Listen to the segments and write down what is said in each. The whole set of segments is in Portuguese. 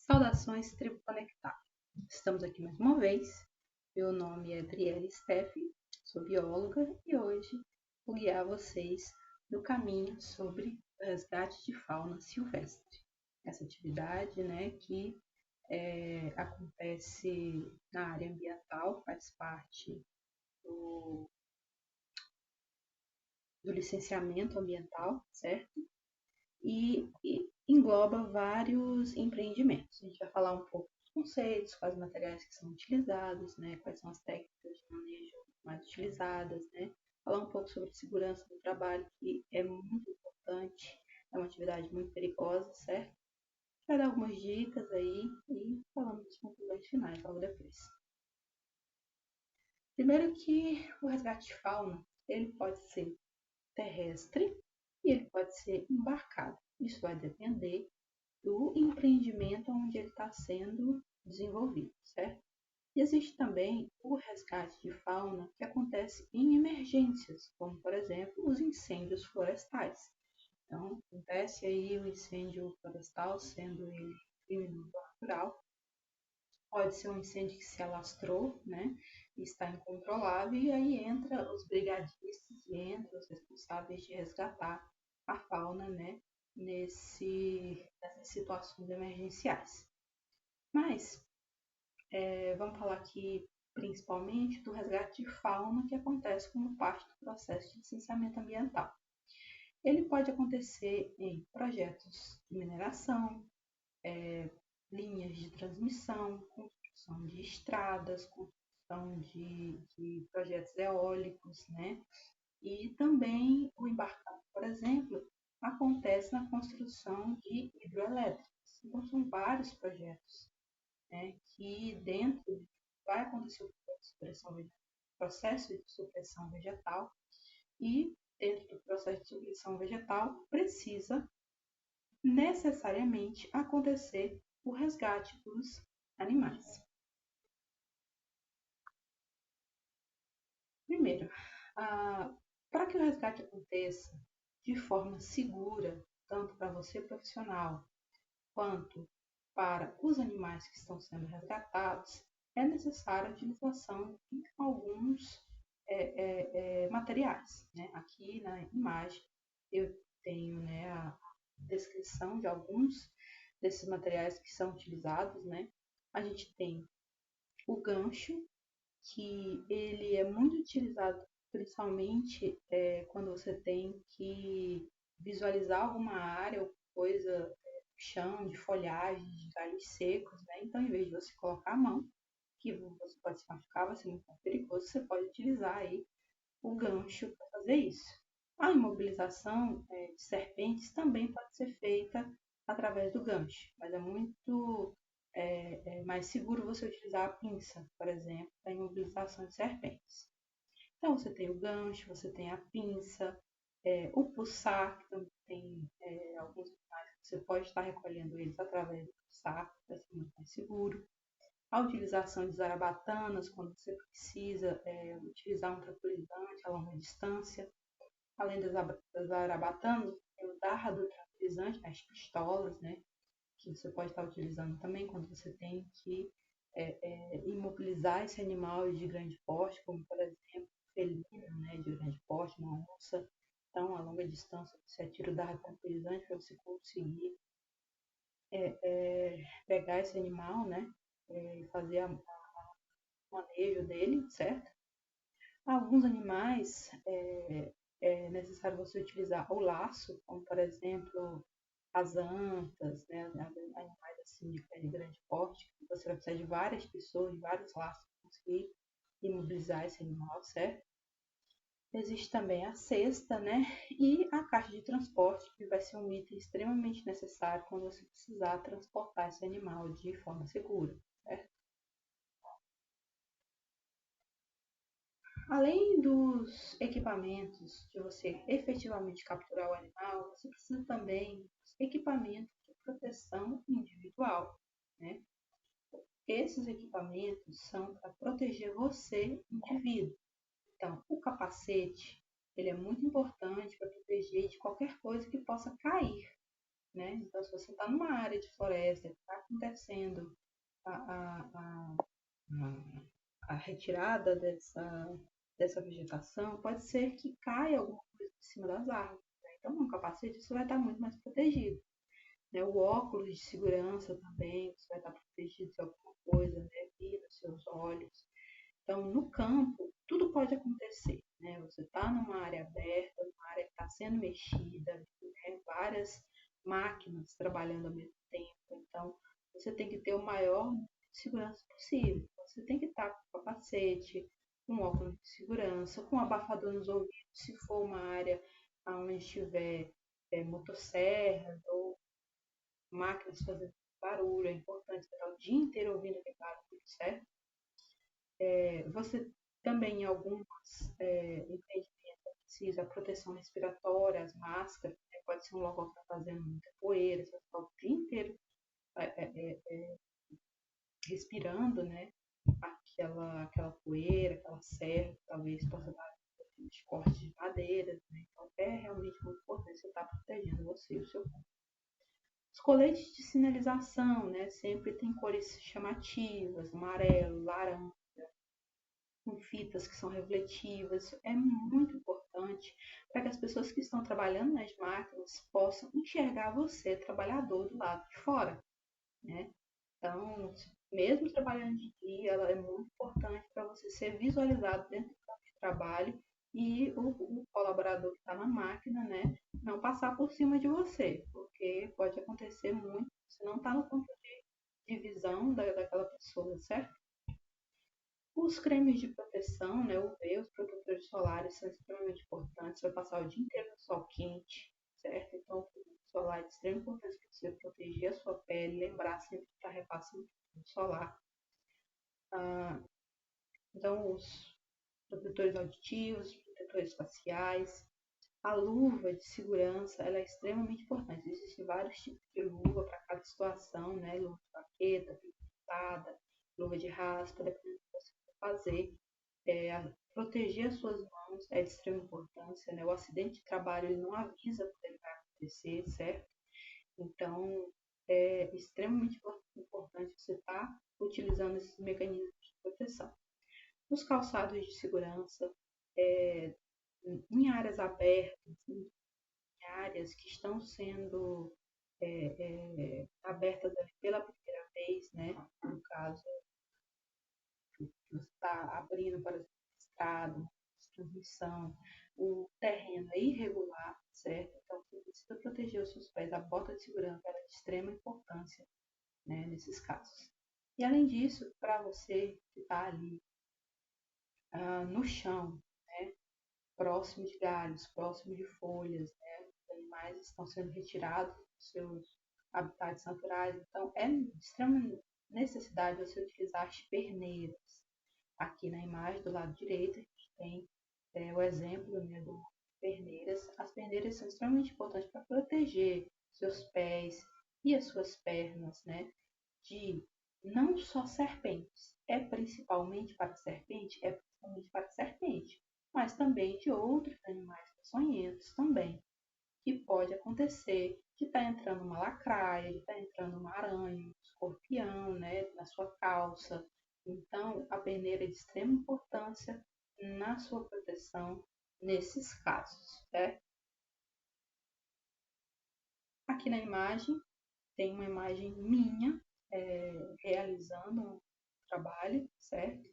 Saudações, tribo conectada. Estamos aqui mais uma vez. Meu nome é Adriele Steffi, sou bióloga e hoje vou guiar vocês no caminho sobre o resgate de fauna silvestre. Essa atividade, que acontece na área ambiental, faz parte do licenciamento ambiental, certo? E engloba vários empreendimentos. A gente vai falar um pouco dos conceitos, quais materiais que são utilizados, quais são as técnicas de manejo mais utilizadas, falar um pouco sobre segurança do trabalho, que é muito importante, é uma atividade muito perigosa, certo? Vai dar algumas dicas aí e falando dos conclusões finais logo depois. Primeiro que o resgate de fauna, ele pode ser terrestre e ele pode ser embarcado. Isso vai depender do empreendimento onde ele está sendo desenvolvido, certo? E existe também o resgate de fauna que acontece em emergências, como, por exemplo, os incêndios florestais. Então, acontece aí o incêndio florestal, sendo ele criminoso natural. Pode ser um incêndio que se alastrou, e está incontrolável, e aí entra os brigadistas e entra os responsáveis de resgatar a fauna, nessas situações emergenciais. Mas vamos falar aqui principalmente do resgate de fauna que acontece como parte do processo de licenciamento ambiental. Ele pode acontecer em projetos de mineração, linhas de transmissão, construção de estradas, construção de projetos eólicos, E também o embarcado, por exemplo, acontece na construção de hidroelétricas. Então, são vários projetos, que dentro vai acontecer o processo de supressão vegetal e dentro do processo de supressão vegetal precisa necessariamente acontecer o resgate dos animais. Primeiro, para que o resgate aconteça de forma segura, tanto para você profissional quanto para os animais que estão sendo resgatados, é necessária a utilização de alguns materiais. Aqui na imagem eu tenho a descrição de alguns desses materiais que são utilizados. A gente tem o gancho, que ele é muito utilizado principalmente quando você tem que visualizar alguma área ou coisa, chão, de folhagem, de galhos secos, Então, em vez de você colocar a mão, que você pode se machucar, vai ser muito perigoso, você pode utilizar aí o gancho para fazer isso. A imobilização de serpentes também pode ser feita através do gancho, mas é muito mais seguro você utilizar a pinça, por exemplo, para imobilização de serpentes. Então, você tem o gancho, você tem a pinça, o pulsar, que também tem alguns animais que você pode estar recolhendo eles através do pulsar, para ser muito mais seguro. A utilização de zarabatanas, quando você precisa utilizar um tranquilizante a longa distância. Além das zarabatanas, tem o dardo tranquilizante, as pistolas, que você pode estar utilizando também quando você tem que imobilizar esse animal de grande porte, como por exemplo, felino, de grande porte, uma onça. Então, a longa distância, você atira o dardo tranquilizante para você conseguir pegar esse animal, e fazer o manejo dele, certo? Alguns animais é necessário você utilizar o laço, como por exemplo as antas, animais assim de grande porte, você vai precisar de várias pessoas, de vários laços para conseguir imobilizar esse animal, certo? Existe também a cesta, e a caixa de transporte, que vai ser um item extremamente necessário quando você precisar transportar esse animal de forma segura, certo? Além dos equipamentos de você efetivamente capturar o animal, você precisa também dos equipamentos de proteção individual, Esses equipamentos são para proteger você, indivíduo. Então, o capacete, ele é muito importante para proteger de qualquer coisa que possa cair, né? Então, se você está numa área de floresta, está acontecendo a, a, a, a retirada dessa vegetação, pode ser que caia alguma coisa de cima das árvores, né? Então, no capacete você vai estar muito mais protegido, né? O óculos de segurança também, você vai estar protegido de alguma coisa, né? Vir nos seus olhos. Então, no campo, tudo pode acontecer, né? Você está numa área aberta, uma área que está sendo mexida, né? Várias máquinas trabalhando ao mesmo tempo. Então, você tem que ter o maior de segurança possível. Você tem que estar com capacete, com óculos de segurança, com abafador nos ouvidos, se for uma área onde tiver motosserras ou máquinas fazendo barulho. É importante estar o dia inteiro ouvindo aquele barulho, certo? Você também, em alguns empreendimentos, precisa proteção respiratória, as máscaras, né? Pode ser um local que está fazendo muita poeira, você está o dia inteiro é, é, é, respirando, né? Aquela poeira, aquela serra, talvez possa dar de corte de madeiras, né? Então é realmente muito importante você estar protegendo você e o seu corpo. Os coletes de sinalização, né? Sempre tem cores chamativas, amarelo, laranja, com fitas que são refletivas. É muito importante para que as pessoas que estão trabalhando nas máquinas possam enxergar você, trabalhador, do lado de fora, né? Então, mesmo trabalhando de dia, ela é muito importante para você ser visualizado dentro do campo de trabalho e o colaborador que está na máquina, né, não passar por cima de você, porque pode acontecer muito, você não está no campo de visão daquela pessoa, certo? Os cremes de proteção, né, UV, os protetores solares são extremamente importantes. Você vai passar o dia inteiro no sol quente, certo? Então, o protetor solar é de extrema importância para você proteger a sua pele, lembrar sempre de estar repassando o protetor solar. Ah, então, os protetores auditivos, protetores faciais, a luva de segurança, ela é extremamente importante. Existem vários tipos de luva para cada situação, né? Luva de baqueta, pintada, luva de raspa, dependendo do que você for fazer. Proteger as suas mãos é de extrema importância, né? O acidente de trabalho ele não avisa quando ele vai acontecer, certo? Então, é extremamente importante você estar utilizando esses mecanismos de proteção. Os calçados de segurança, é, em áreas abertas, em áreas que estão sendo abertas pela primeira vez, né? No caso, você está abrindo para estrada, transmissão, o terreno é irregular, certo? Então, você precisa proteger os seus pés. A bota de segurança é de extrema importância, né, nesses casos. E além disso, para você que está ali no chão, né, próximo de galhos, próximo de folhas, né, os animais estão sendo retirados dos seus habitats naturais, então é de extrema necessidade você utilizar as perneiras. Aqui na imagem do lado direito, a gente tem o exemplo, né, do perneiras. As perneiras são extremamente importantes para proteger seus pés e as suas pernas, né, de não só serpentes, é principalmente para serpente, mas também de outros animais peçonhentos também, que pode acontecer de estar entrando uma lacraia, de estar entrando uma aranha, um escorpião, né, na sua calça. Então, a perneira é de extrema importância na sua proteção nesses casos, certo? Aqui na imagem, tem uma imagem minha realizando um trabalho, certo?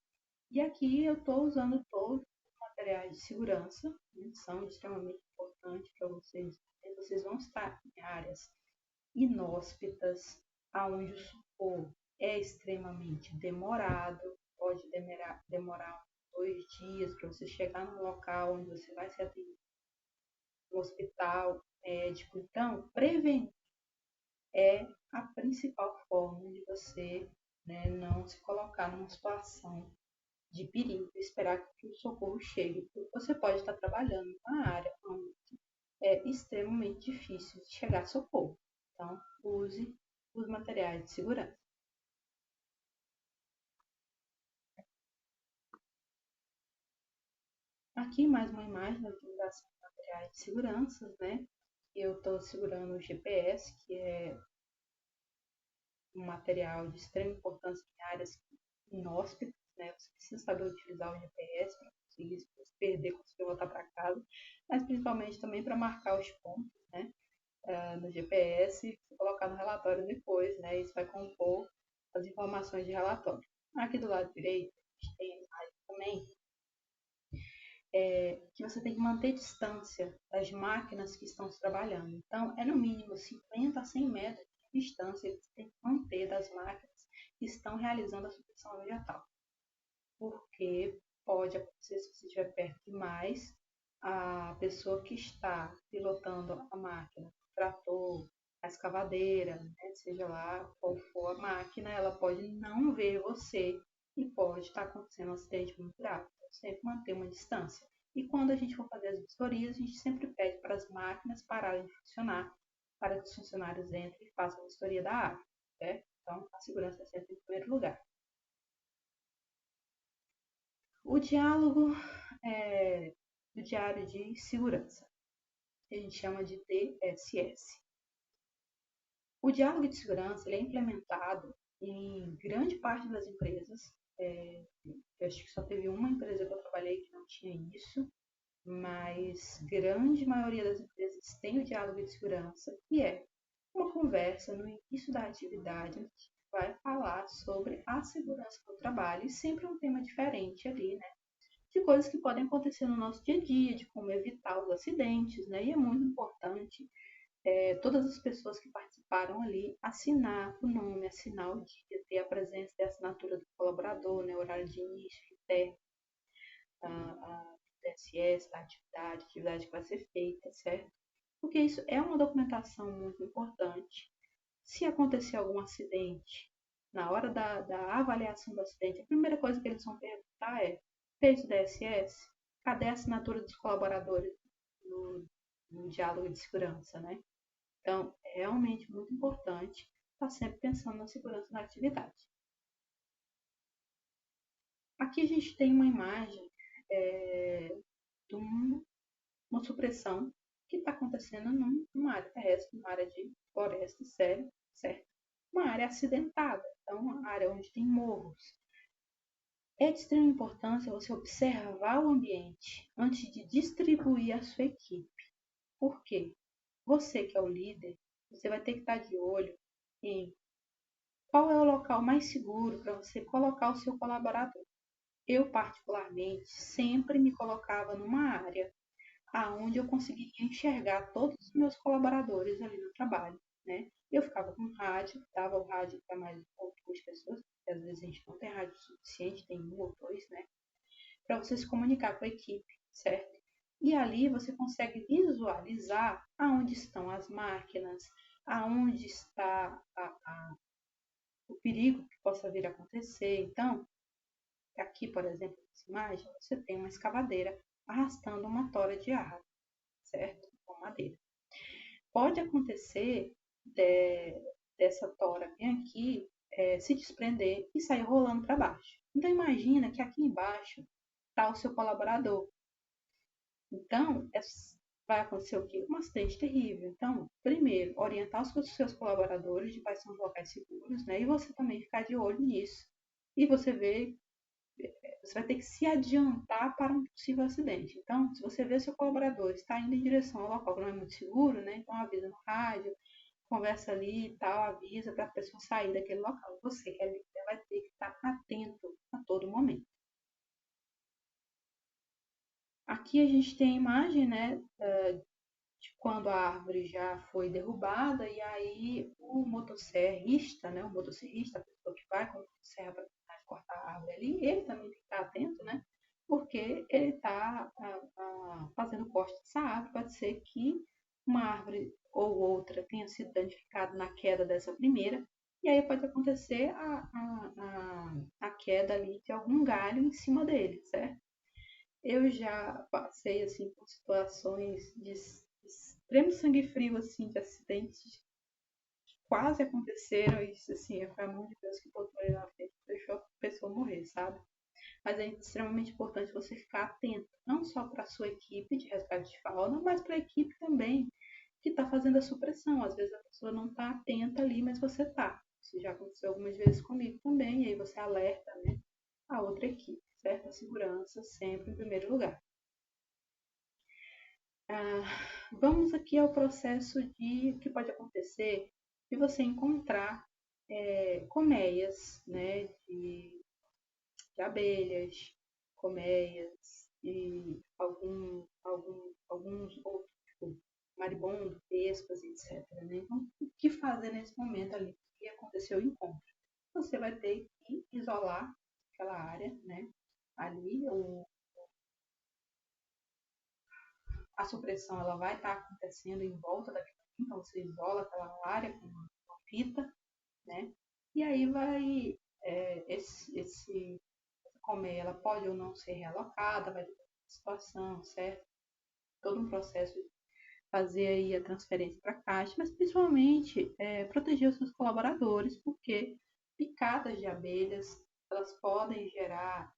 E aqui eu estou usando todos os materiais de segurança, né, que são extremamente importantes para vocês. Vocês vão estar em áreas inóspitas, aonde o socorro é extremamente demorado, pode demorar 2 dias para você chegar no local onde você vai ser atendido no hospital médico. Então, prevenir é a principal forma de você, né, não se colocar numa situação de perigo e esperar que o socorro chegue. Você pode estar trabalhando numa área onde é extremamente difícil de chegar socorro. Então, use os materiais de segurança. Aqui mais uma imagem da utilização de materiais de segurança, né? eu estou segurando o GPS, que é um material de extrema importância em áreas inóspitas, né? Você precisa saber utilizar o GPS para conseguir se perder, conseguir voltar para casa, mas principalmente também para marcar os pontos, né? No GPS e colocar no relatório depois, né? Isso vai compor as informações de relatório. Aqui do lado direito, a gente tem a imagem também, que você tem que manter distância das máquinas que estão trabalhando. Então, é no mínimo 50 a 100 metros de distância que você tem que manter das máquinas que estão realizando a supressão vegetal. Porque pode acontecer, se você estiver perto demais, a pessoa que está pilotando a máquina, o trator, a escavadeira, né, seja lá qual for a máquina, ela pode não ver você e pode estar acontecendo um acidente muito grave. Então, sempre manter uma distância. E quando a gente for fazer as vistorias, a gente sempre pede para as máquinas pararem de funcionar, para que os funcionários entrem e façam a vistoria da área. Certo? Então, a segurança é sempre em primeiro lugar. O diálogo do Diário de Segurança, que a gente chama de DSS. O diálogo de segurança ele é implementado em grande parte das empresas. Eu acho que só teve uma empresa que eu trabalhei que não tinha isso, mas grande maioria das empresas tem o diálogo de segurança, que é uma conversa no início da atividade, onde a gente vai falar sobre a segurança do trabalho, e sempre um tema diferente ali, né? De coisas que podem acontecer no nosso dia a dia, de como evitar os acidentes, né? E é muito importante todas as pessoas que participaram ali assinar o nome, assinar o dia, ter a presença e a assinatura do colaborador, né? Horário de início, de término, a TSS, da atividade que vai ser feita, certo? Porque isso é uma documentação muito importante. Se acontecer algum acidente, na hora da avaliação do acidente, a primeira coisa que eles vão perguntar é: fez o DSS? Cadê a assinatura dos colaboradores no diálogo de segurança, né? Então, é realmente muito importante estar sempre pensando na segurança da atividade. Aqui a gente tem uma imagem de uma supressão que está acontecendo numa área terrestre, numa área de floresta, sério, certo? Uma área acidentada, então uma área onde tem morros. É de extrema importância você observar o ambiente antes de distribuir a sua equipe. Por quê? Você que é o líder, você vai ter que estar de olho em qual é o local mais seguro para você colocar o seu colaborador. Eu, particularmente, sempre me colocava numa área aonde eu conseguiria enxergar todos os meus colaboradores ali no trabalho, né? Eu ficava com rádio, dava o rádio para mais outras pessoas, porque às vezes a gente não tem rádio suficiente, tem um ou dois, né? Para você se comunicar com a equipe, certo? E ali você consegue visualizar aonde estão as máquinas, aonde está o perigo que possa vir a acontecer. Então, aqui, por exemplo, nessa imagem, você tem uma escavadeira arrastando uma tora de árvore, certo? Com madeira. Pode acontecer dessa tora bem aqui se desprender e sair rolando para baixo. Então, imagina que aqui embaixo está o seu colaborador. Então, vai acontecer o quê? Um acidente terrível. Então, primeiro, orientar os seus colaboradores de quais são os locais seguros, né? E você também ficar de olho nisso. E você vai ter que se adiantar para um possível acidente. Então, se você vê seu colaborador está indo em direção ao local que não é muito seguro, né? Então avisa no rádio, conversa ali e tal, avisa para a pessoa sair daquele local. Você, que é líder, vai ter que estar atento a todo momento. Aqui a gente tem a imagem, né, de quando a árvore já foi derrubada e aí o motosserrista, né, o motosserrista, a pessoa que vai com a motosserra para cortar a árvore ali, ele também tem que estar atento, né, porque ele está fazendo corte dessa árvore. Pode ser que uma árvore ou outra tenha sido danificada na queda dessa primeira, e aí pode acontecer a queda ali de algum galho em cima dele, certo? Eu já passei assim por situações de extremo sangue frio, assim, de acidentes que quase aconteceram e assim, foi a mão de Deus que botou ele na frente e deixou a pessoa morrer, sabe? Mas é extremamente importante você ficar atento, não só para a sua equipe de resgate de fauna, mas para a equipe também que está fazendo a supressão. Às vezes a pessoa não está atenta ali, mas você está. Isso já aconteceu algumas vezes comigo também, e aí você alerta, né, a outra equipe, certo? A segurança sempre em primeiro lugar. Vamos aqui ao processo de que pode acontecer de você encontrar colmeias, né, de abelhas, colmeias e alguns outros, tipo maribondo, vespas, etc. Né? Então, o que fazer nesse momento ali que aconteceu o encontro? Você vai ter que isolar aquela área, né? Ali, a supressão ela vai estar acontecendo em volta daquilo, então você isola aquela área com uma fita, né? E aí vai essa colmeia, ela pode ou não ser realocada, vai depender da situação, certo? Todo um processo de fazer aí a transferência para a caixa, mas principalmente proteger os seus colaboradores, porque picadas de abelhas elas podem gerar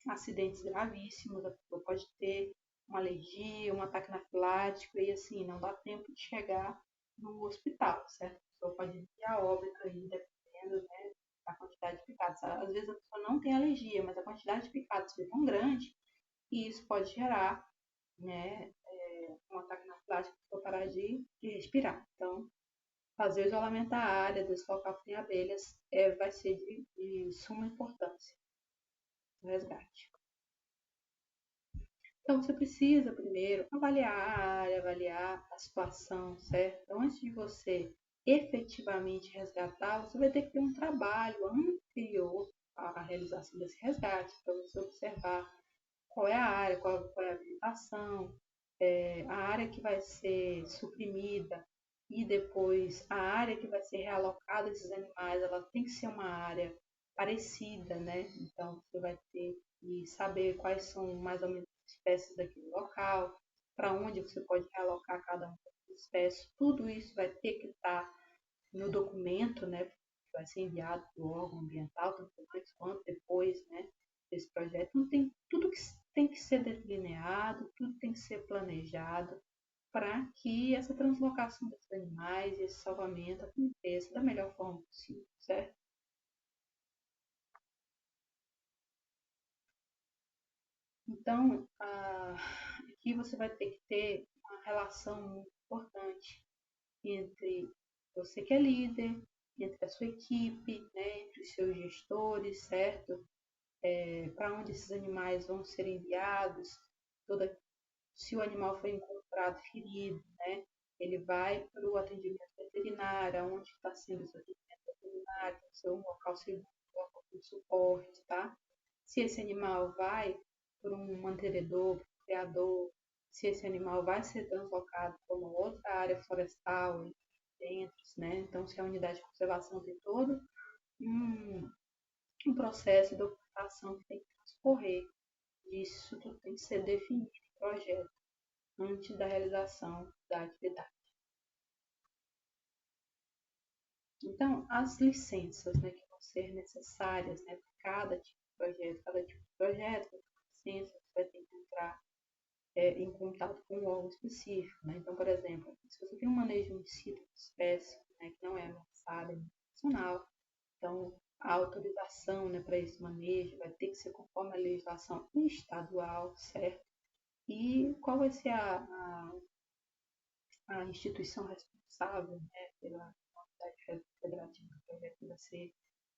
acidentes gravíssimos, a pessoa pode ter uma alergia, um ataque anafilático e assim, não dá tempo de chegar no hospital, certo? A pessoa pode vir a óbito aí, dependendo, né, da quantidade de picadas. Às vezes a pessoa não tem alergia, mas a quantidade de picadas foi tão grande que isso pode gerar, né, um ataque anafilático para parar de respirar. Então, fazer o isolamento da área, desse local que tem abelhas, vai ser de suma importância no resgate. Então, você precisa primeiro avaliar a área, avaliar a situação, certo? Então, antes de você efetivamente resgatar, você vai ter que ter um trabalho anterior à realização desse resgate, para você observar qual é a área, qual é a vegetação, a área que vai ser suprimida e depois a área que vai ser realocada esses animais, ela tem que ser uma área parecida, né? Então, você vai ter que saber quais são mais ou menos as espécies daquele local, para onde você pode realocar cada uma das espécies. Tudo isso vai ter que estar no documento, né? Que vai ser enviado para o órgão ambiental, tanto antes quanto depois, né? Desse projeto. Então, tem tudo que tem que ser delineado, tudo tem que ser planejado para que essa translocação desses animais e esse salvamento aconteça da melhor forma possível, certo? Então, aqui você vai ter que ter uma relação muito importante entre você que é líder, entre a sua equipe, né, entre os seus gestores, certo? Para onde esses animais vão ser enviados, toda, se o animal foi encontrado ferido, né, ele vai para o atendimento veterinário, onde está sendo esse atendimento veterinário, tem que ser um local seguro, um local de suporte, tá? Se esse animal vai por um mantenedor, por um criador, se esse animal vai ser deslocado para uma outra área florestal, dentro, né? Então, se a unidade de conservação tem todo um, um processo de documentação que tem que transcorrer, isso tudo tem que ser definido em projeto antes da realização da atividade. Então, as licenças, né, que vão ser necessárias, né, para cada tipo de projeto, licença, você vai ter que entrar em contato com um órgão específico. Né? Então, por exemplo, se você tem um manejo de sítio de espécie, né, que não é ameaçada, é nacional, então a autorização, né, para esse manejo vai ter que ser conforme a legislação estadual, certo? E qual vai ser a instituição responsável, né, pela unidade federativa do projeto que vai ser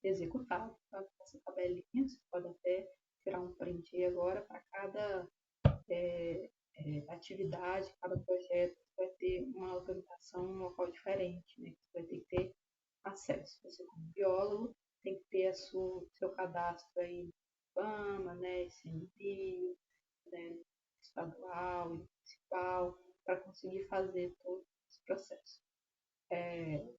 executado. Tá? Essa tabelinha, você pode até tirar um print aí agora para cada atividade, cada projeto vai ter uma autorização, um local diferente, né? Você vai ter que ter acesso. Você, como biólogo, tem que ter seu cadastro aí no IBAMA, né? ICMBio, né? Estadual e municipal, para conseguir fazer todo esse processo.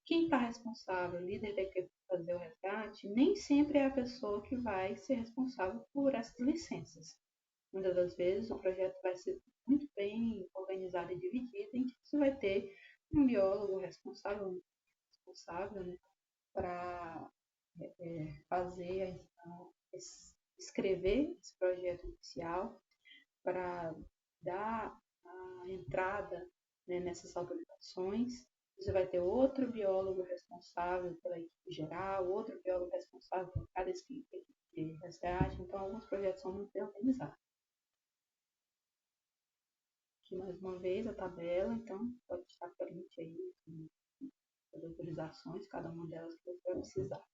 Quem está responsável, líder da equipe para fazer o resgate, nem sempre é a pessoa que vai ser responsável por essas licenças. Muitas das vezes o projeto vai ser muito bem organizado e dividido, em que você vai ter um biólogo responsável, né, para fazer, então, escrever esse projeto inicial, para dar a entrada, né, nessas autorizações. Você vai ter outro biólogo responsável pela equipe geral, outro biólogo responsável por cada equipe de resgate. Então, alguns projetos são muito bem organizados. Aqui, mais uma vez, a tabela. Então, pode estar presente aí as autorizações, cada uma delas que você vai precisar.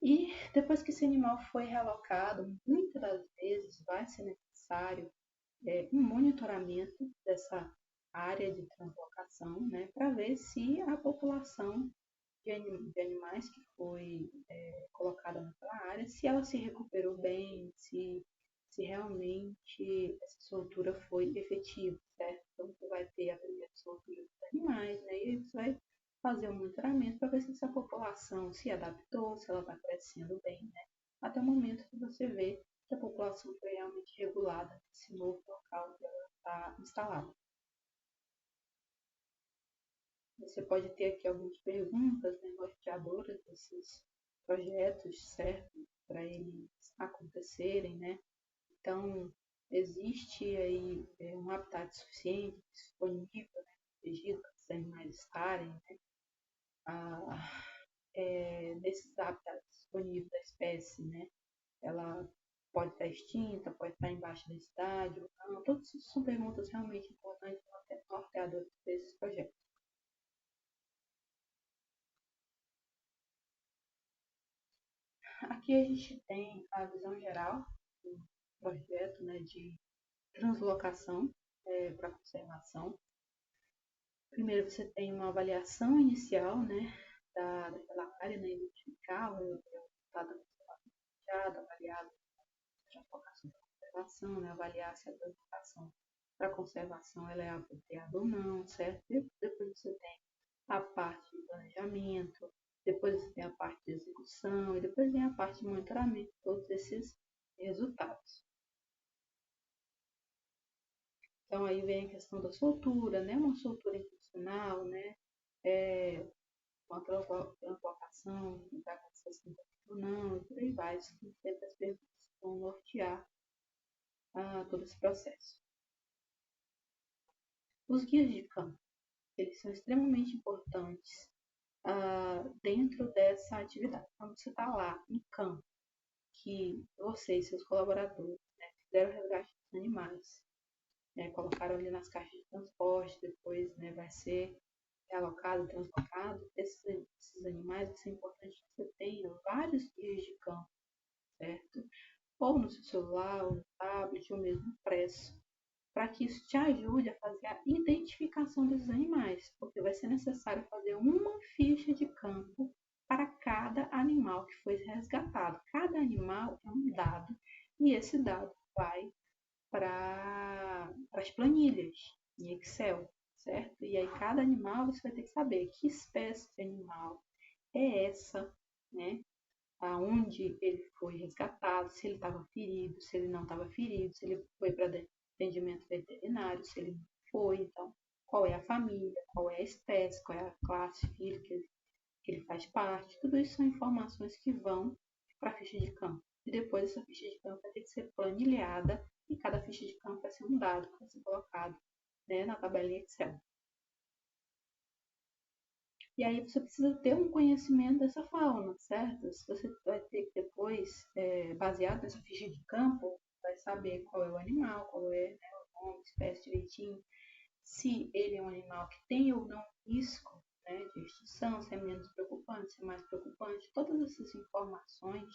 E depois que esse animal foi realocado, muitas das vezes vai ser necessário um monitoramento dessa área de translocação, né, para ver se a população de animais que foi colocada naquela área, se ela se recuperou bem, se realmente essa soltura foi efetiva, certo? Então, você vai ter a primeira soltura dos animais, né, e você vai fazer um monitoramento para ver se essa população se adaptou, se ela está crescendo bem, né, até o momento que você vê que a população foi realmente regulada nesse novo local que ela está instalada. Você pode ter aqui algumas perguntas, né, norteadoras desses projetos, certo? Para eles acontecerem, né? Então, existe aí um habitat suficiente, disponível, né, protegido para os animais estarem, né? Desses habitats disponíveis da espécie, né? Ela pode estar extinta, pode estar embaixo da cidade, ou não. Todas essas são perguntas realmente importantes norteadoras desses projetos. Aqui a gente tem a visão geral do projeto, né, de translocação para conservação. Primeiro você tem uma avaliação inicial, né, daquela área, né, identificar o estado da conservação, avaliar a translocação para conservação, né, avaliar se a translocação para conservação ela é apropriada ou não, certo? Depois você tem a parte de planejamento, depois você tem a parte de execução e depois vem a parte de monitoramento de todos esses resultados. Então aí vem a questão da soltura, né? Uma soltura intencional, né? Uma translocação, que vai acontecer assim ou não, e por aí vai. Isso sempre as perguntas vão nortear todo esse processo. Os guias de campo, eles são extremamente importantes dentro dessa atividade. Quando você está lá em campo, que você e seus colaboradores, né, fizeram o resgate dos animais, né, colocaram ali nas caixas de transporte, depois, né, vai ser realocado, translocado. Esses animais, vai ser importante que você tenha vários guias de campo, certo? Ou no seu celular, ou no tablet, ou mesmo impresso, para que isso te ajude a fazer a identificação desses animais, porque vai ser necessário fazer uma ficha de campo para cada animal que foi resgatado. Cada animal é um dado e esse dado vai para as planilhas em Excel, certo? E aí cada animal você vai ter que saber que espécie de animal é essa, né? Aonde ele foi resgatado, se ele estava ferido, se ele não estava ferido, se ele foi para atendimento veterinário, se ele não foi, então qual é a família, qual é a espécie, qual é a classe filho que ele faz parte, tudo isso são informações que vão para a ficha de campo. E depois essa ficha de campo vai ter que ser planilhada e cada ficha de campo vai ser um dado que vai ser colocado, né, na tabelinha Excel. E aí você precisa ter um conhecimento dessa fauna, certo? Se você vai ter que depois, baseado nessa ficha de campo, vai saber qual é o animal, qual é, né, o nome, espécie direitinho, se ele é um animal que tem ou não risco, né, de extinção, se é menos preocupante, se é mais preocupante. Todas essas informações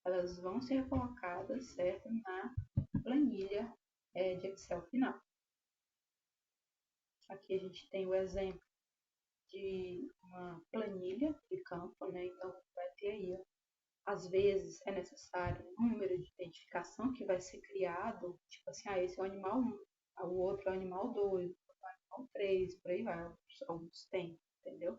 elas vão ser colocadas, certo, na planilha de Excel final. Aqui a gente tem o exemplo de uma planilha de campo, né? Então vai ter aí, às vezes é necessário um número de identificação que vai ser criado, tipo assim, esse é o animal 1, o outro é o animal 2, o outro é o animal 3, por aí vai, alguns têm, entendeu?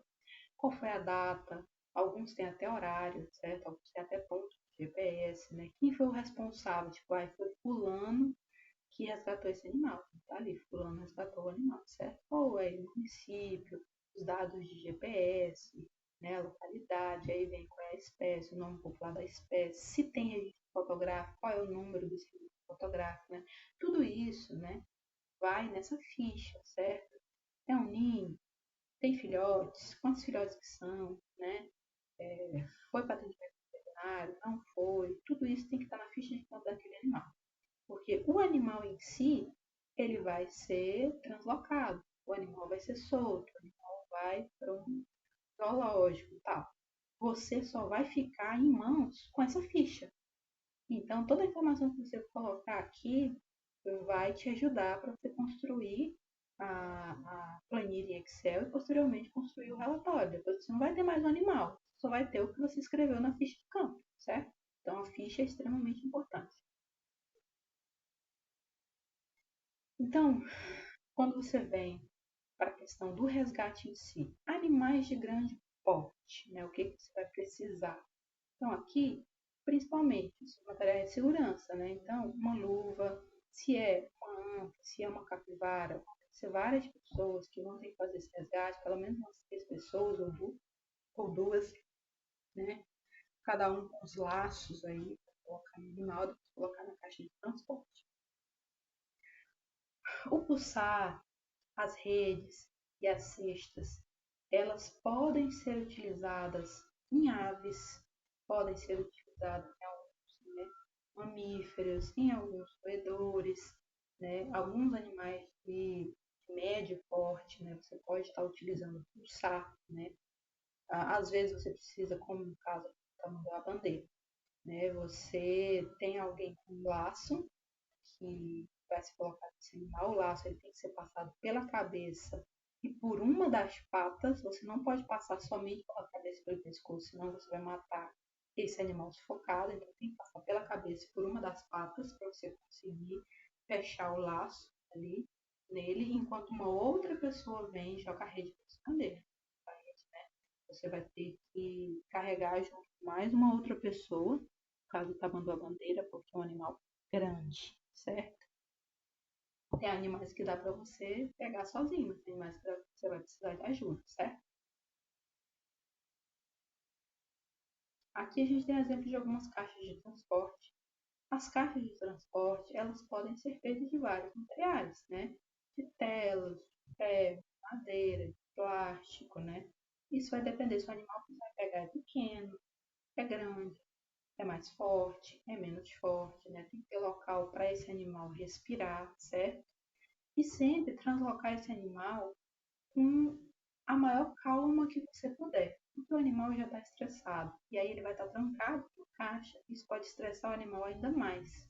Qual foi a data? Alguns têm até horário, certo? Alguns têm até ponto de GPS, né? Quem foi o responsável? Tipo, foi fulano que resgatou esse animal. Tá ali, fulano resgatou o animal, certo? Ou é o município, os dados de GPS, né, a localidade, aí vem qual é a espécie, o nome popular da espécie, se tem registro fotográfico, qual é o número desse fotográfico, né? Tudo isso, né, vai nessa ficha, certo? É um ninho, tem filhotes, quantos filhotes que são, né? Foi para atendimento veterinário, não foi, tudo isso tem que estar na ficha de campo daquele animal. Porque o animal em si, ele vai ser translocado, o animal vai ser solto, o animal vai para um zoológico e tal. Você só vai ficar em mãos com essa ficha. Então, toda a informação que você colocar aqui vai te ajudar para você construir a planilha em Excel e posteriormente construir o relatório. Depois você não vai ter mais o animal, só vai ter o que você escreveu na ficha de campo, certo? Então, a ficha é extremamente importante. Então, quando você vem para a questão do resgate em si, animais de grande porte, né? O que você vai precisar? Então, aqui, principalmente, os materiais de segurança, né? Então, uma luva, se é uma anta, se é uma capivara, vão ser várias pessoas que vão ter que fazer esse resgate, pelo menos umas 3 pessoas ou duas, né? Cada um com os laços aí, para colocar no animal, depois colocar na caixa de transporte. O pulsar, as redes e as cestas, elas podem ser utilizadas em aves, podem ser utilizadas em alguns, né, mamíferos, em alguns roedores, né, alguns animais de médio porte, né, você pode estar utilizando pulsar, né, às vezes você precisa, como no caso da bandeira, né, você tem alguém com laço que vai se colocar nesse animal, o laço ele tem que ser passado pela cabeça e por uma das patas. Você não pode passar somente pela cabeça e pelo pescoço, senão você vai matar esse animal sufocado. Então tem que passar pela cabeça e por uma das patas para você conseguir fechar o laço ali nele, enquanto uma outra pessoa vem e joga a rede para cima dele. Você vai ter que carregar junto com mais uma outra pessoa, no caso do tamanho da bandeira, porque é um animal grande, certo? Tem animais que dá para você pegar sozinho, tem animais que você vai precisar de ajuda, certo? Aqui a gente tem exemplo de algumas caixas de transporte. As caixas de transporte, elas podem ser feitas de vários materiais, né? De telas, de ferro, madeira, de plástico, né? Isso vai depender se o animal que você vai pegar é pequeno, é grande, é mais forte, é menos forte, né? Tem que ter local para esse animal respirar, certo? E sempre translocar esse animal com a maior calma que você puder. Porque o animal já está estressado. E aí ele vai estar trancado na caixa. Isso pode estressar o animal ainda mais.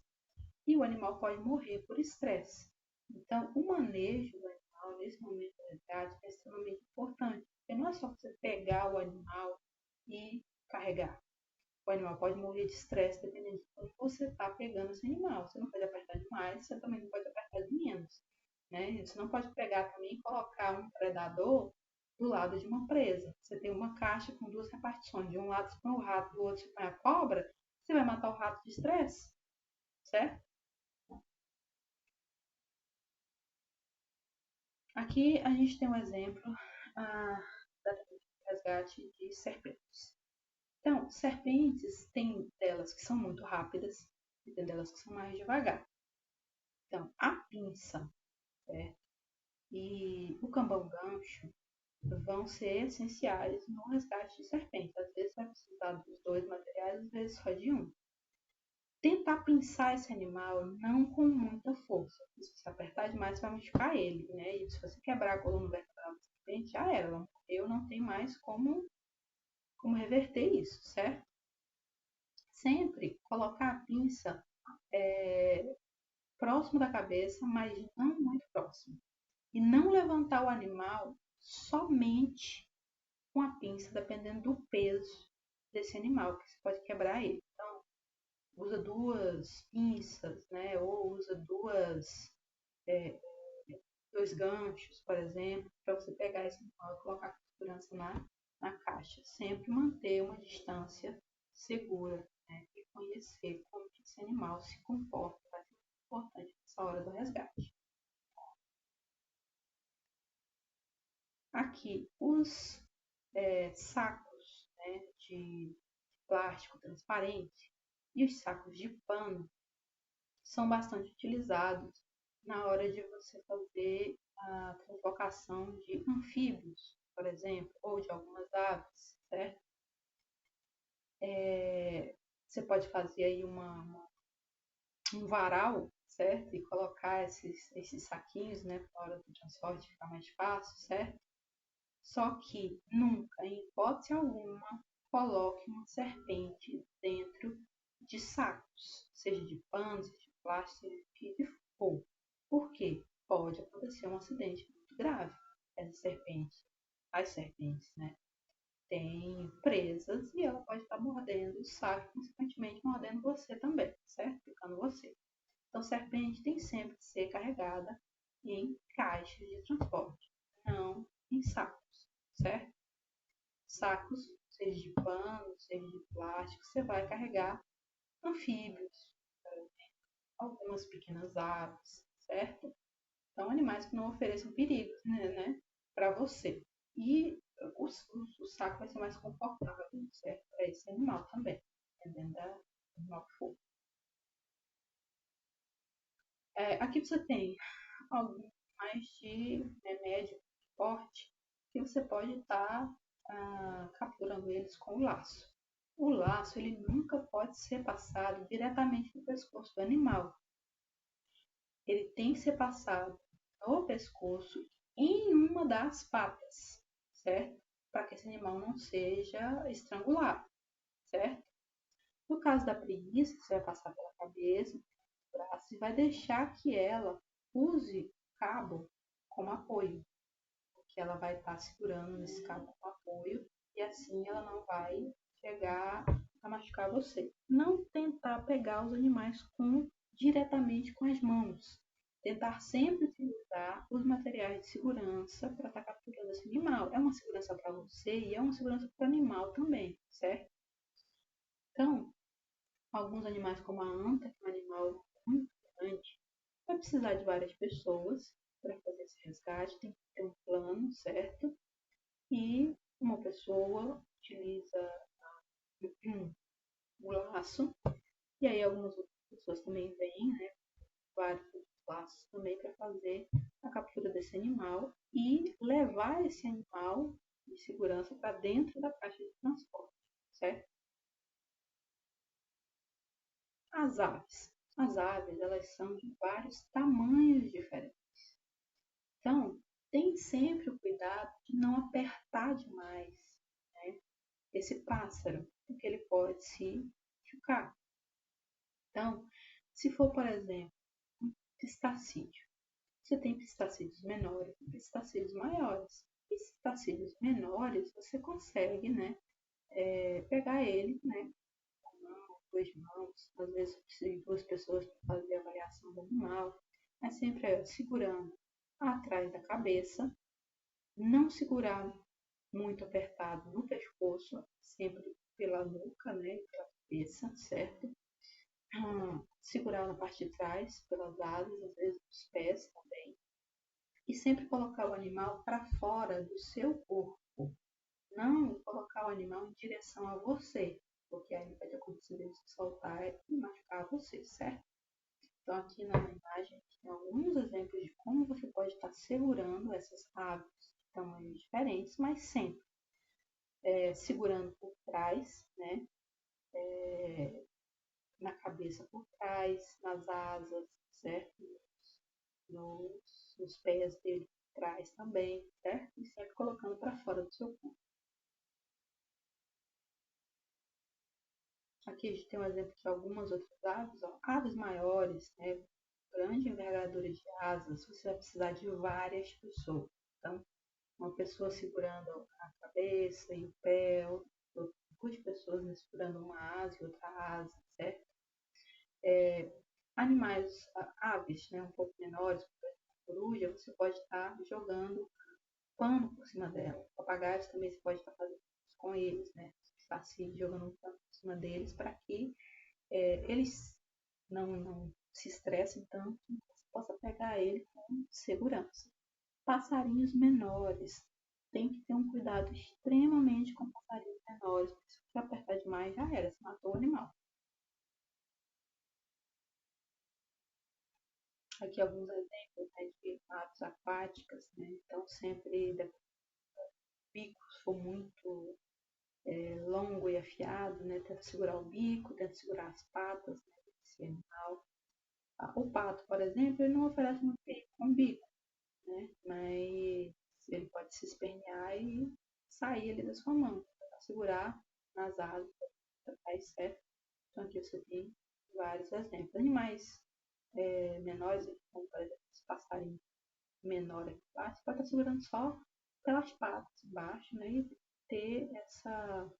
E o animal pode morrer por estresse. Então, o manejo do animal nesse momento do resgate é extremamente importante. Porque não é só você pegar o animal e carregar. O animal pode morrer de estresse dependendo de como você está pegando esse animal. Você não pode apertar demais, você também não pode apertar de menos. Né? Você não pode pegar também e colocar um predador do lado de uma presa. Você tem uma caixa com duas repartições. De um lado você põe o rato, do outro você põe a cobra. Você vai matar o rato de estresse, certo? Aqui a gente tem um exemplo da resgate de serpentes. Então, serpentes, tem delas que são muito rápidas e tem delas que são mais devagar. Então, a pinça, certo? E o cambão gancho vão ser essenciais no resgate de serpente. Às vezes vai precisar dos dois materiais, às vezes só de um. Tentar pinçar esse animal não com muita força. Se você apertar demais, você vai machucar ele, né? E se você quebrar a coluna vertebral da serpente, já era. Ela morreu, não tem mais como reverter isso, certo? Sempre colocar a pinça próximo da cabeça, mas não muito próximo. E não levantar o animal somente com a pinça, dependendo do peso desse animal, que você pode quebrar ele. Então, usa duas pinças, né? Ou usa dois ganchos, por exemplo, para você pegar esse animal e colocar com segurança na caixa. Sempre manter uma distância segura, né? E conhecer como que esse animal se comporta vai ser importante nessa hora do resgate. Aqui, os sacos, né, de plástico transparente e os sacos de pano são bastante utilizados na hora de você fazer a convocação de anfíbios, por exemplo, ou de algumas aves, certo? Você pode fazer aí um varal, certo? E colocar esses saquinhos, né, para a hora do transporte ficar mais fácil, certo? Só que nunca, em hipótese alguma, coloque uma serpente dentro de sacos, seja de pano, seja de plástico, seja de que for. Por quê? Pode acontecer um acidente muito grave. As serpentes, né, têm presas e ela pode estar mordendo o saco, consequentemente mordendo você também, certo? Picando você. Então, serpente tem sempre que ser carregada em caixas de transporte, não em sacos, certo? Sacos, seja de pano, seja de plástico, você vai carregar anfíbios, algumas pequenas aves, certo? Então, animais que não ofereçam perigo, né, para você. E o saco vai ser mais confortável, certo? Para esse animal também, dependendo do animal que for. Aqui você tem alguns mais de médio porte que você pode estar capturando eles com o laço. O laço ele nunca pode ser passado diretamente no pescoço do animal. Ele tem que ser passado no pescoço em uma das patas, certo? Para que esse animal não seja estrangulado, certo? No caso da preguiça, você vai passar pela cabeça, braço e vai deixar que ela use o cabo como apoio, porque ela vai estar segurando nesse cabo como apoio e assim ela não vai chegar a machucar você. Não tentar pegar os animais diretamente com as mãos. Tentar sempre utilizar os materiais de segurança para estar capturando esse animal. É uma segurança para você e é uma segurança para o animal também, certo? Então, alguns animais como a anta, que é um animal muito grande, vai precisar de várias pessoas para fazer esse resgate, tem que ter um plano, certo? E uma pessoa utiliza o laço, e aí algumas outras pessoas também vêm, né? Vários laços também para fazer a captura desse animal e levar esse animal de segurança para dentro da caixa de transporte, certo? As aves. As aves, elas são de vários tamanhos diferentes. Então, tem sempre o cuidado de não apertar demais, né, esse pássaro, porque ele pode se machucar. Então, se for, por exemplo, um pistacídeo, você tem pistacídeos menores e pistacídeos maiores. Pistacídeos menores, você consegue, né, pegar ele, né, com uma mão, duas mãos, às vezes precisa de duas pessoas para fazer a avaliação do animal, mas sempre segurando atrás da cabeça, não segurar muito apertado no pescoço, sempre pela nuca, né, pela cabeça, certo? Segurar na parte de trás, pelas asas, às vezes os pés também. E sempre colocar o animal para fora do seu corpo. Não colocar o animal em direção a você, porque aí pode acontecer de se soltar e machucar você, certo? Então, aqui na imagem, a gente tem alguns exemplos de como você pode estar segurando essas aves de tamanhos diferentes, mas sempre segurando por trás, né? Na cabeça por trás, nas asas, certo? Nos pés dele por trás também, certo? E sempre colocando para fora do seu corpo. Aqui a gente tem um exemplo de algumas outras aves, ó. Aves maiores, né? Grande envergadura de asas, você vai precisar de várias pessoas. Então, uma pessoa segurando a cabeça e o pé, duas pessoas né, segurando uma asa e outra asa, certo? Animais, aves, né, um pouco menores, como a coruja, você pode estar jogando pano por cima dela. Papagaios também você pode estar fazendo isso com eles, né? Está assim, jogando um pano por cima deles para que eles não se estressem tanto, você possa pegar ele com segurança. Passarinhos menores. Tem que ter um cuidado extremamente com passarinhos menores, porque se você apertar demais já era, você matou o animal. Aqui alguns exemplos, né, de aves aquáticas, né? Então, sempre o bico for muito longo e afiado, né? Tenta segurar o bico, tenta segurar as patas, né, desse animal. O pato, por exemplo, ele não oferece muito perigo com o bico, né? Mas ele pode se espernear e sair ali da sua mão, para segurar nas asas, para cair certo. Então aqui você tem vários exemplos. Animais menores, como por exemplo esse passarinho menor aqui embaixo, você pode estar segurando só pelas patas embaixo, né? E ter essa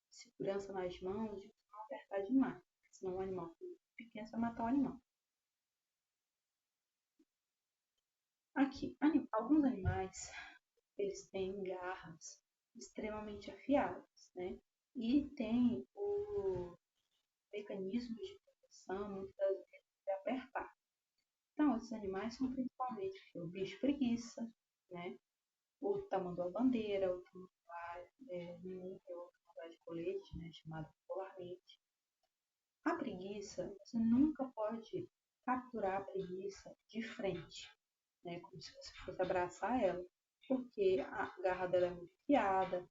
segurança nas mãos de não apertar demais. Senão o animal pequeno vai matar o animal. Aqui, alguns animais, eles têm garras extremamente afiadas, né? E tem o mecanismo de proteção, muitas vezes, de apertar. Então, esses animais são principalmente o bicho preguiça, né? O tamanduá-bandeira, o tamanduá-ninho, o tamanduá-de-colete, né? Chamado popularmente. A preguiça, você nunca pode capturar a preguiça de frente, né? Como se você fosse abraçar ela, porque a garra dela é muito afiada,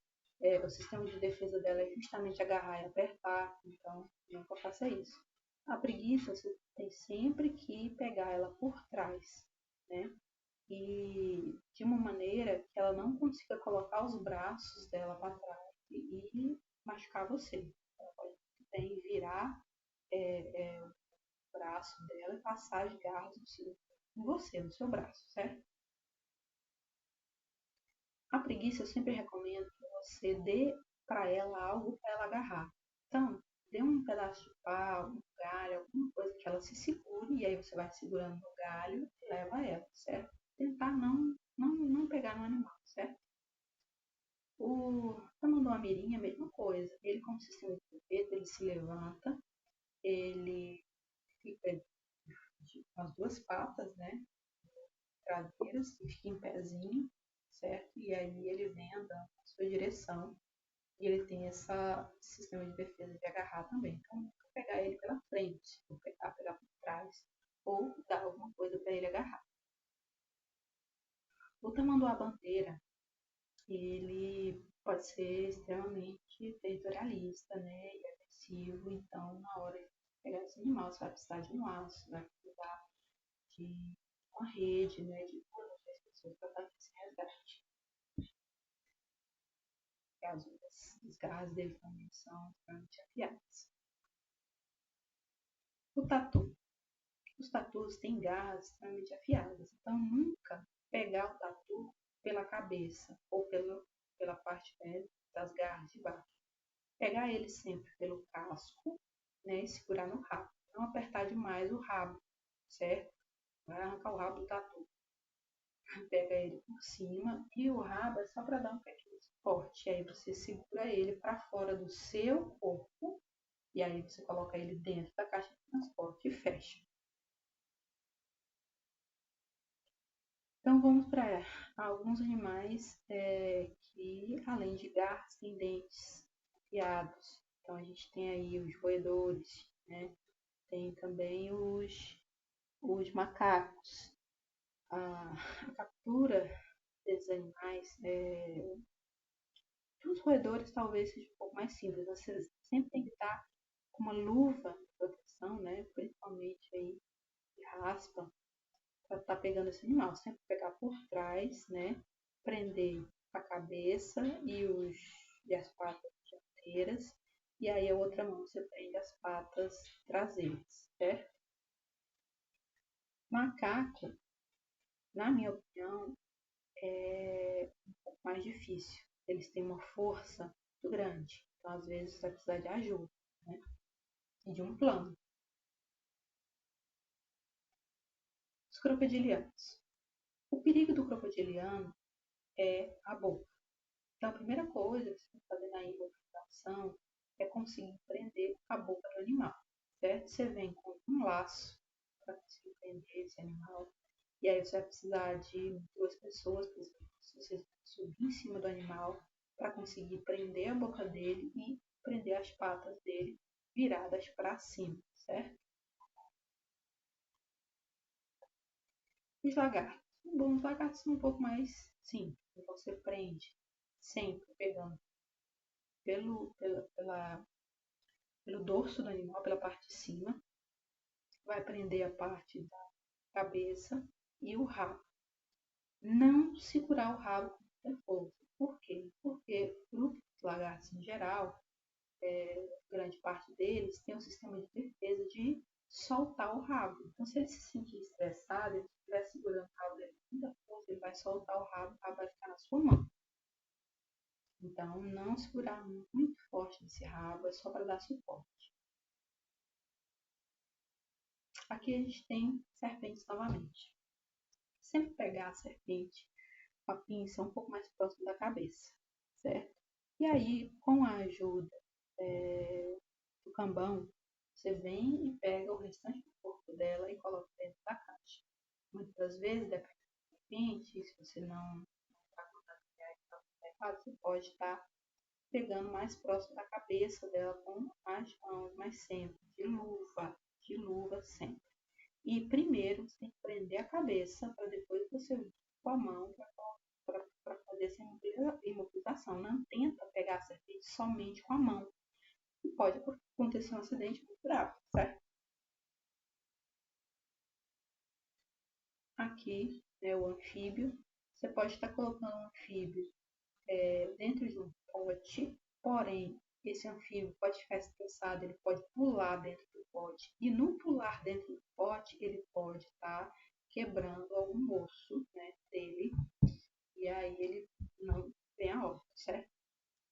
o sistema de defesa dela é justamente agarrar e apertar, então nunca faça isso. A preguiça, você tem sempre que pegar ela por trás, né? E de uma maneira que ela não consiga colocar os braços dela para trás e machucar você. Ela pode também virar o braço dela e passar as garras em você, no seu braço, certo? A preguiça eu sempre recomendo que você dê para ela algo para ela agarrar. Então, dê um pedaço de pau, um galho, alguma coisa que ela se segure, e aí você vai segurando no galho e leva ela, certo? Tentar não pegar no animal, certo? O tamanduá-mirim é a mesma coisa. Ele, como sistema de defesa, ele se levanta, ele fica com as duas patas, né? Traseiras, e fica em pezinho, certo? E aí ele vem andando na sua direção. E ele tem esse sistema de defesa de agarrar também. Então, nunca pegar ele pela frente, ou pegar por trás, ou dar alguma coisa para ele agarrar. O tamanduá-bandeira, ele pode ser extremamente territorialista, né, e agressivo. Então, na hora de pegar esse animal, você vai precisar de um laço, vai precisar de uma rede, né, de duas ou três pessoas para fazer esse resgate. Os garras dele também são extremamente afiadas. O tatu. Os tatus têm garras extremamente afiadas, então nunca pegar o tatu pela cabeça ou pela parte, né, das garras de baixo. Pegar ele sempre pelo casco, né, e segurar no rabo. Não apertar demais o rabo, certo? Vai arrancar o rabo do tatu. Pega ele por cima e o rabo é só para dar um pequeno suporte. E aí você segura ele para fora do seu corpo e aí você coloca ele dentro da caixa de transporte e fecha. Então vamos para alguns animais que, além de garras, têm dentes afiados. Então a gente tem aí os roedores, né? Tem também os macacos. A captura desses animais, os roedores talvez seja um pouco mais simples. Você sempre tem que estar com uma luva de proteção, né? Principalmente aí de raspa, para estar pegando esse animal. Sempre pegar por trás, né? Prender a cabeça e as patas dianteiras. E aí a outra mão você prende as patas traseiras, certo? Macaco, na minha opinião, é um pouco mais difícil. Eles têm uma força muito grande. Então, às vezes, você vai precisar de ajuda, né? E de um plano. Os crocodilianos. O perigo do crocodiliano é a boca. Então, a primeira coisa que você tem que fazer na identificação é conseguir prender a boca do animal, certo? Você vem com um laço para conseguir prender esse animal. E aí você vai precisar de duas pessoas, por exemplo, se vocês subir em cima do animal para conseguir prender a boca dele e prender as patas dele viradas para cima, certo? Os lagartos. Bom, os lagartos são um pouco mais simples. Você prende sempre pegando pelo dorso do animal, pela parte de cima. Vai prender a parte da cabeça e o rabo. Não segurar o rabo com muita força. Por quê? Porque o grupo de lagartos em geral, grande parte deles tem um sistema de defesa de soltar o rabo. Então, se ele se sentir estressado, ele estiver segurando o rabo dele com muita força, ele vai soltar o rabo vai ficar na sua mão. Então, não segurar muito forte nesse rabo, é só para dar suporte. Aqui a gente tem serpentes novamente. Sempre pegar a serpente com a pinça um pouco mais próximo da cabeça, certo? E aí, com a ajuda do cambão, você vem e pega o restante do corpo dela e coloca dentro da caixa. Muitas vezes, dependendo da serpente, se você não está com adequado, você pode estar pegando mais próximo da cabeça dela com as mãos, mas sempre de luva sempre. E primeiro você tem que prender a cabeça para depois você vir com a mão para fazer essa imobilização. Não tenta pegar a serpente somente com a mão. E pode acontecer um acidente muito grave, certo? Aqui é o anfíbio. Você pode estar colocando um anfíbio dentro de um pote, porém, esse anfíbio pode ficar estressado, ele pode pular dentro do pote. E no pular dentro do pote, ele pode estar quebrando algum osso, né, dele. E aí ele não tem a óbito, certo?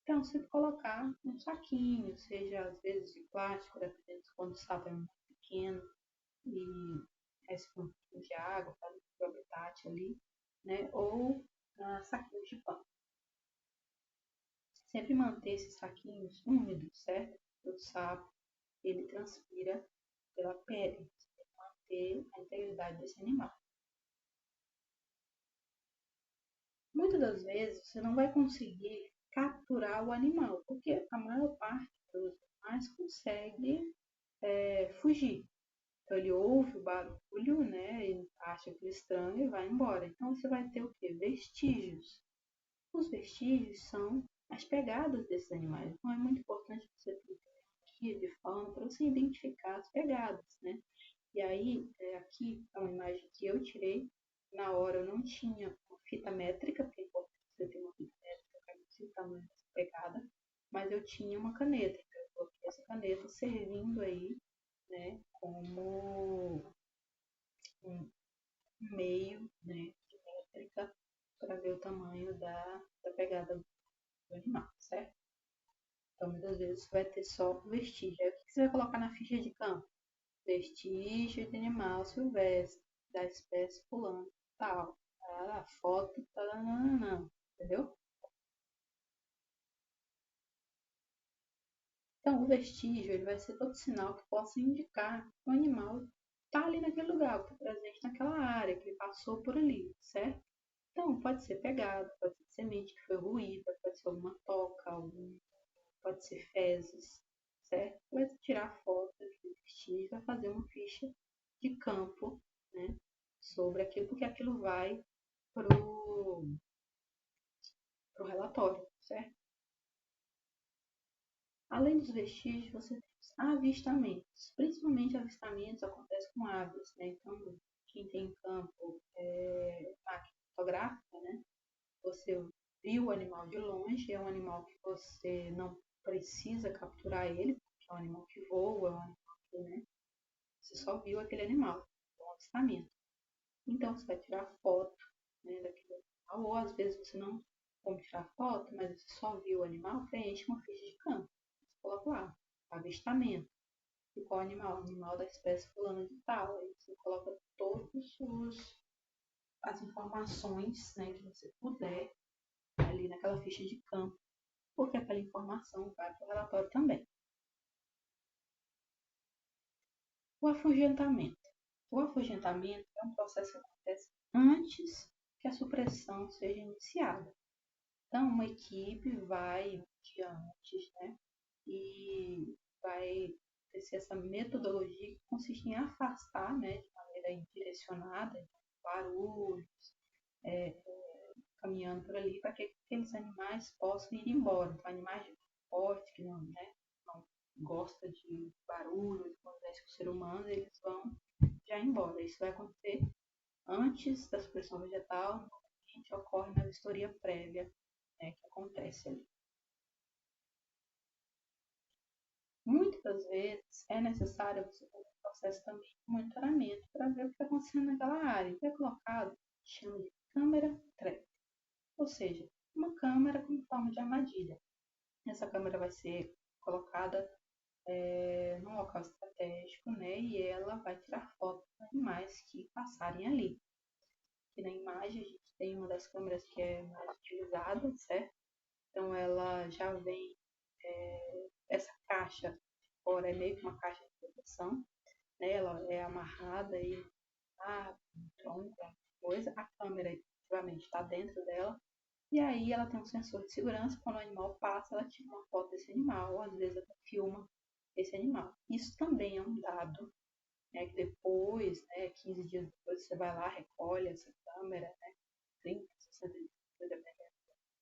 Então, você colocar um saquinho, seja às vezes de plástico, dependendo de quando o sapo é muito pequeno, e esse pouquinho de água, para o habitat ali, né? Ou saquinhos de pano. Sempre manter esses saquinhos úmidos, certo? O sapo, ele transpira pela pele. Manter a integridade desse animal. Muitas das vezes você não vai conseguir capturar o animal, porque a maior parte dos animais consegue fugir. Então ele ouve o barulho, né? Ele acha aquilo estranho e vai embora. Então você vai ter o quê? Vestígios. Os vestígios são as pegadas desses animais. Então é muito importante você ter aqui de forma para você identificar as pegadas, né? E aí, aqui é uma imagem que eu tirei. Na hora eu não tinha uma fita métrica, porque é importante você ter uma fita métrica para medir o tamanho dessa pegada, mas eu tinha uma caneta. Então eu coloquei essa caneta servindo aí, né, como um meio, né, de métrica para ver o tamanho da pegada do animal, certo? Então, muitas vezes vai ter só vestígio. Aí, o que você vai colocar na ficha de campo? Vestígio de animal silvestre, da espécie fulano, tal. A foto, tal, não, entendeu? Então, o vestígio ele vai ser todo sinal que possa indicar que o animal está ali naquele lugar, está presente naquela área, que ele passou por ali, certo? Então, pode ser pegada, pode ser semente que foi ruída, pode ser alguma toca, pode ser fezes, certo? Vai tirar foto daquele vestígio, vai fazer uma ficha de campo, né, sobre aquilo, porque aquilo vai pro, pro relatório, certo? Além dos vestígios, você tem os avistamentos. Principalmente avistamentos acontecem com aves, né? Então, quem tem em campo máquina fotográfica, né? Você viu o animal de longe, é um animal que você não precisa capturar ele, porque é um animal que voa, é um animal que, né? Você só viu aquele animal, é um avistamento. Então, você vai tirar foto, né, daquele animal, ou às vezes você não como tirar foto, mas você só viu o animal, preenche uma ficha de campo. Você coloca lá, avistamento. E qual animal? Animal da espécie fulana de tal. Aí você coloca todas as informações, né, que você puder ali naquela ficha de campo, porque aquela informação vai para o relatório também. O afugentamento. O afugentamento é um processo que acontece antes que a supressão seja iniciada. Então, uma equipe vai um dia antes, né, e vai ter essa metodologia que consiste em afastar, né, de maneira direcionada, barulhos, é, caminhando por ali, para que aqueles animais possam ir embora. Então, animais de porte, que não, né, não gosta de barulho, de conversa com o ser humano, eles vão já embora. Isso vai acontecer antes da supressão vegetal, normalmente ocorre na vistoria prévia, né, que acontece ali. Muitas das vezes é necessário você fazer um processo também de monitoramento para ver o que está acontecendo naquela área. Então é colocado, chama de câmera trap, ou seja, uma câmera com forma de armadilha. Essa câmera vai ser colocada num local estratégico, né, e ela vai tirar fotos dos animais que passarem ali. Aqui na imagem a gente tem uma das câmeras que é mais utilizada, certo? Então ela já vem, essa caixa fora é meio que uma caixa de proteção, né? Ela é amarrada e tronco, coisa. A câmera efetivamente está dentro dela. E aí ela tem um sensor de segurança, quando o animal passa, ela tira uma foto desse animal, ou às vezes até filma esse animal. Isso também é um dado, né, que depois, né, 15 dias depois, você vai lá, recolhe essa câmera, né, 30, 60 dias, dependendo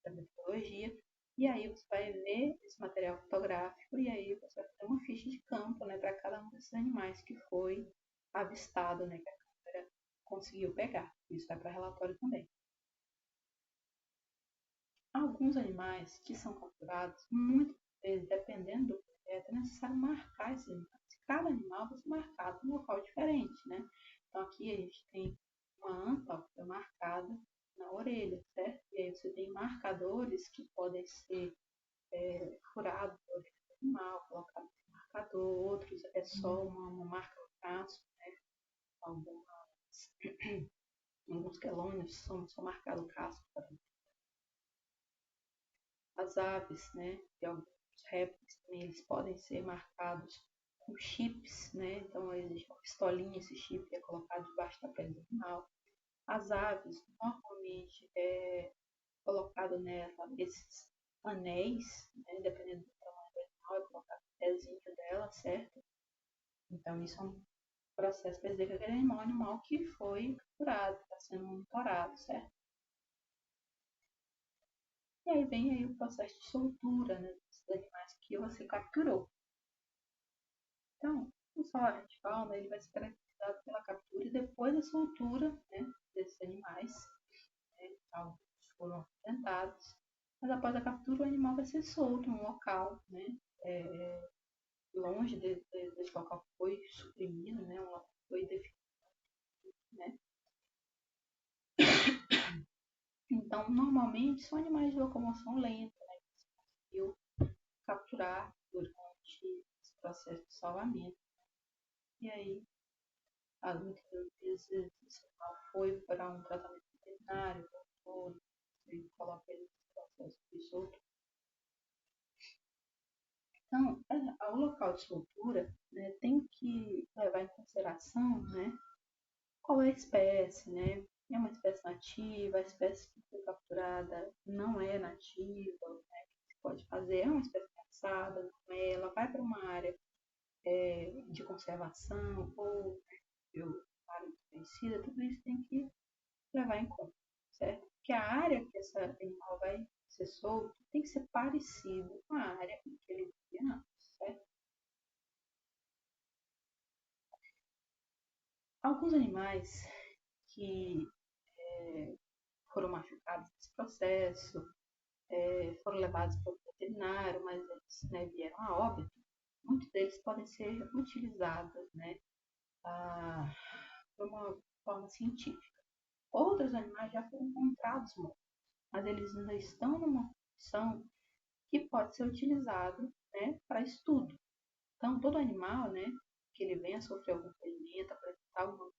da metodologia, e aí você vai ver esse material fotográfico e aí você vai fazer uma ficha de campo, né, para cada um desses animais que foi avistado, né, que a câmera conseguiu pegar. Isso vai para relatório também. Alguns animais que são capturados, muitas vezes, dependendo do projeto, é necessário marcar esses animais. Cada animal vai ser marcado em um local diferente, né? Então aqui a gente tem uma anta que é marcada na orelha, certo? E aí você tem marcadores que podem ser furados na orelha do animal, colocados em marcador, outros é só uma marca no traço, né? Alguns quelônios são marcados o casco. As aves, né, e alguns répteis também, eles podem ser marcados com chips, né? Então existe uma pistolinha, esse chip é colocado debaixo da pele do animal. As aves, normalmente, é colocado nela esses anéis, né? Dependendo do tamanho do animal, é colocado o pezinho dela, certo? Então isso é um processo para dizer que aquele animal é um animal que foi capturado, está sendo monitorado, certo? E aí vem aí o processo de soltura, né, dos animais que você capturou. Então, o salário de fauna ele vai ser caracterizado pela captura e depois da soltura, né, desses animais. Né, alguns foram apresentados, mas após a captura o animal vai ser solto em um local, né, longe desse local que foi suprimido, né, um local que foi definido. Né. Então, normalmente são animais de locomoção lenta, né, que você conseguiu capturar durante esse processo de salvamento. E aí, muitas vezes, esse animal foi para um tratamento veterinário, voltou, e coloca ele nesse processo de soltura. Então, o local de soltura, né, tem que levar em consideração, né, qual é a espécie, né? É uma espécie nativa, a espécie que foi capturada não é nativa, né? O que se pode fazer? É uma espécie caçada, não é? Ela vai para uma área de conservação ou área desconhecida, tudo isso tem que levar em conta, certo? Porque a área que esse animal vai ser solto tem que ser parecido com a área em que ele vivia antes, certo? Alguns animais que foram machucados nesse processo, foram levados para o veterinário, mas eles, né, vieram a óbito, muitos deles podem ser utilizados, né, de uma forma científica. Outros animais já foram encontrados mortos, mas eles ainda estão numa condição que pode ser utilizado, né, para estudo. Então, todo animal, né, que ele venha a sofrer algum ferimento, apresentar algum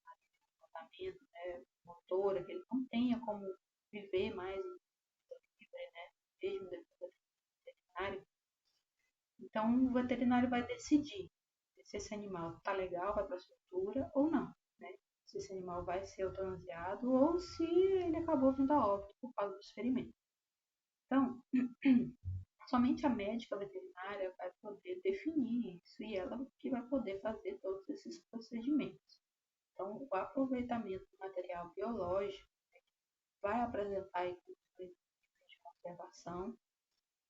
comportamento, né, motora, que ele não tenha como viver mais livre, né, mesmo depois do veterinário. Então, o veterinário vai decidir se esse animal está legal, vai para a estrutura ou não, né? Se esse animal vai ser eutanasiado ou se ele acabou vindo a óbito por causa dos ferimentos. Então, somente a médica veterinária vai poder definir isso e ela que vai poder fazer todos esses procedimentos. Então, o aproveitamento do material biológico vai apresentar aí de conservação.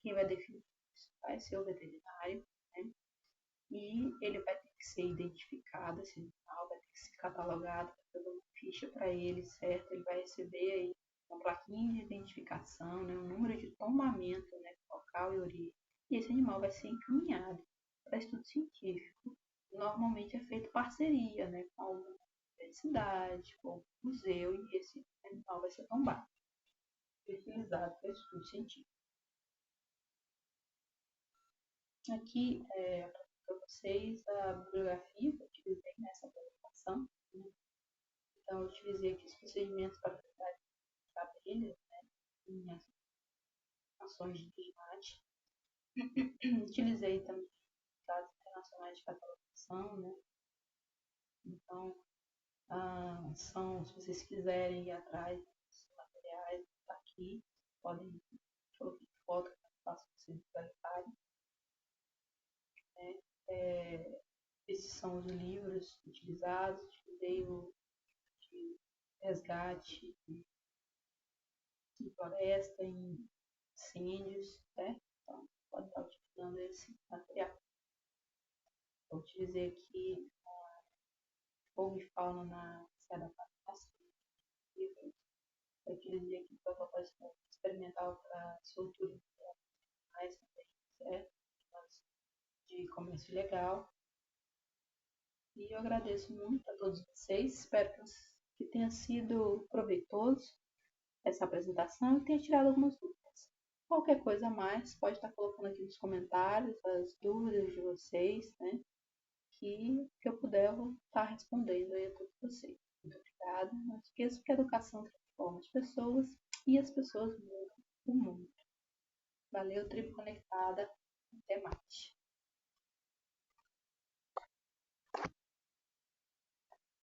Quem vai definir isso vai ser o veterinário, né? E ele vai ter que ser identificado, esse animal vai ter que ser catalogado, vai fazer uma ficha para ele, certo? Ele vai receber aí uma plaquinha de identificação, né? Um número de tombamento, né? Local e origem. E esse animal vai ser encaminhado para estudo científico. Normalmente é feito parceria, né? Com alguma universidade, com algum museu, e esse animal vai ser tombado, utilizado para estudo científico. Aqui para vocês a bibliografia que eu utilizei nessa apresentação, né? Então, eu utilizei aqui os procedimentos para tratar de abelhas, né, em ações de desmate. Utilizei também dados internacionais de catalogação, né? Então, se vocês quiserem ir atrás dos materiais, tá aqui, podem colocar foto que eu faço para vocês visualizarem, né? Esses são os livros utilizados, utilizei o de resgate em floresta, em incêndios, né? Então, pode estar utilizando esse material. Eu utilizei aqui fogo e fauna na Serra da Paz. Eu utilizei aqui protocolo experimental para soltura de animais também, certo? De comércio legal. E eu agradeço muito a todos vocês. Espero que tenha sido proveitoso essa apresentação e tenha tirado algumas dúvidas. Qualquer coisa a mais, pode estar colocando aqui nos comentários as dúvidas de vocês, né? Que eu puder, eu vou estar respondendo aí a todos vocês. Muito obrigada. Não esqueça que a educação transforma as pessoas e as pessoas mudam o mundo. Valeu, tribo conectada.